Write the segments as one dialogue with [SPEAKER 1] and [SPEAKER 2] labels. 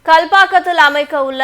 [SPEAKER 1] கல்பாக்கத்தில் அமைக்க உள்ள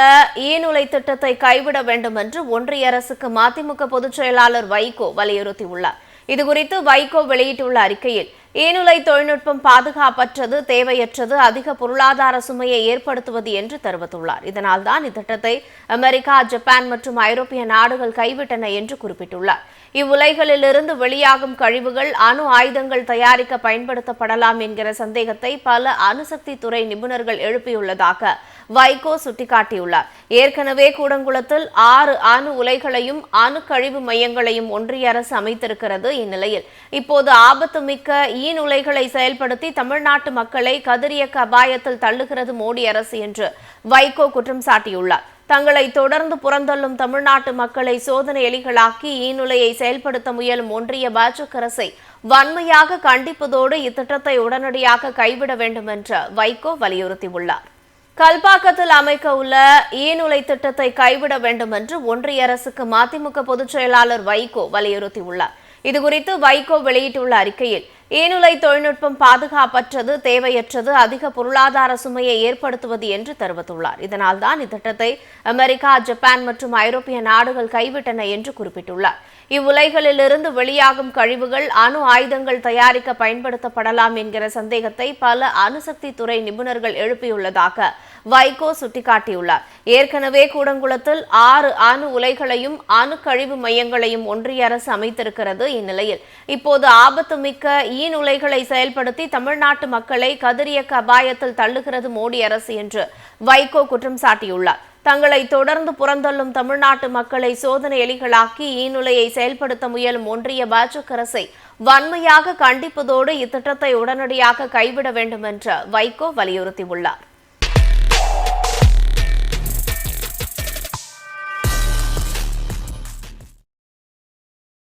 [SPEAKER 1] ஈநுலை திட்டத்தை கைவிட வேண்டும் என்று ஒன்றிய அரசுக்கு மதிமுக பொதுச் செயலாளர் வைகோ வலியுறுத்தியுள்ளார். இதுகுறித்து வைகோ வெளியிட்டுள்ள அறிக்கையில், ஈநுலை தொழில்நுட்பம் பாதுகாப்பற்றது, தேவையற்றது, அதிக பொருளாதார சுமையை ஏற்படுத்துவது என்று தெரிவித்துள்ளார். இதனால்தான் இத்திட்டத்தை அமெரிக்கா, ஜப்பான் மற்றும் ஐரோப்பிய நாடுகள் கைவிட்டன என்று குறிப்பிட்டுள்ளார். இவ்வுலைகளிலிருந்து வெளியாகும் கழிவுகள் அணு ஆயுதங்கள் தயாரிக்க பயன்படுத்தப்படலாம் என்கிற சந்தேகத்தை பல அணுசக்தி துறை நிபுணர்கள் எழுப்பியுள்ளதாக வைகோ சுட்டிக்காட்டியுள்ளார். ஏற்கனவே கூடங்குளத்தில் 6 அணு உலைகளையும் அணு கழிவு மையங்களையும் ஒன்றிய அரசு அமைத்திருக்கிறது. இந்நிலையில் இப்போது ஆபத்து மிக்க ஈநுலைகளை செயல்படுத்தி தமிழ்நாட்டு மக்களை கதிரியக்க அபாயத்தில் தள்ளுகிறது மோடி அரசு என்று வைகோ குற்றம் சாட்டியுள்ளார். தங்களை தொடர்ந்து புறந்தள்ளும் தமிழ்நாட்டு மக்களை சோதனை எலிகளாக்கி ஈநுலையை செயல்படுத்த முயலும் ஒன்றிய பாஜக அரசை வன்மையாக கண்டிப்பதோடு இத்திட்டத்தை உடனடியாக கைவிட வேண்டும் என்று வைகோ வலியுறுத்தியுள்ளார். கல்பாக்கத்தில் அமைக்க உள்ள ஈநுலை திட்டத்தை கைவிட வேண்டும் என்று ஒன்றிய அரசுக்கு மதிமுக பொதுச் செயலாளர் வைகோ வலியுறுத்தியுள்ளார். இதுகுறித்து வைகோ வெளியிட்டுள்ள அறிக்கையில், ஈநுலை தொழில்நுட்பம் பாதுகாப்பற்றது, தேவையற்றது, அதிக பொருளாதார சுமையை ஏற்படுத்துவது என்று தெரிவித்துள்ளார். இதனால்தான் இத்திட்டத்தை அமெரிக்கா, ஜப்பான் மற்றும் ஐரோப்பிய நாடுகள் கைவிட்டன என்று குறிப்பிட்டுள்ளார். இவ்வுலைகளிலிருந்து வெளியாகும் கழிவுகள் அணு ஆயுதங்கள் தயாரிக்க பயன்படுத்தப்படலாம் என்கிற சந்தேகத்தை பல அணுசக்தி துறை நிபுணர்கள் எழுப்பியுள்ளதாக வைகோ சுட்டிக்காட்டியுள்ளார். ஏற்கனவே கூடங்குளத்தில் 6 அணு உலைகளையும் அணு கழிவு மையங்களையும் ஒன்றிய அரசு அமைத்திருக்கிறது. இந்நிலையில் இப்போது ஆபத்து மிக்க ஈநுலைகளை செயல்படுத்தி தமிழ்நாட்டு மக்களை கதிரியக்க அபாயத்தில் தள்ளுகிறது மோடி அரசு என்று வைகோ குற்றம் சாட்டியுள்ளார். தங்களை தொடர்ந்து புறந்தள்ளும் தமிழ்நாட்டு மக்களை சோதனை எலிகளாக்கி ஈநுலையை செயல்படுத்த முயலும் ஒன்றிய பாஜக அரசை வன்மையாக கண்டிப்பதோடு இத்திட்டத்தை உடனடியாக கைவிட வேண்டும் என்று வைகோ வலியுறுத்தியுள்ளார்.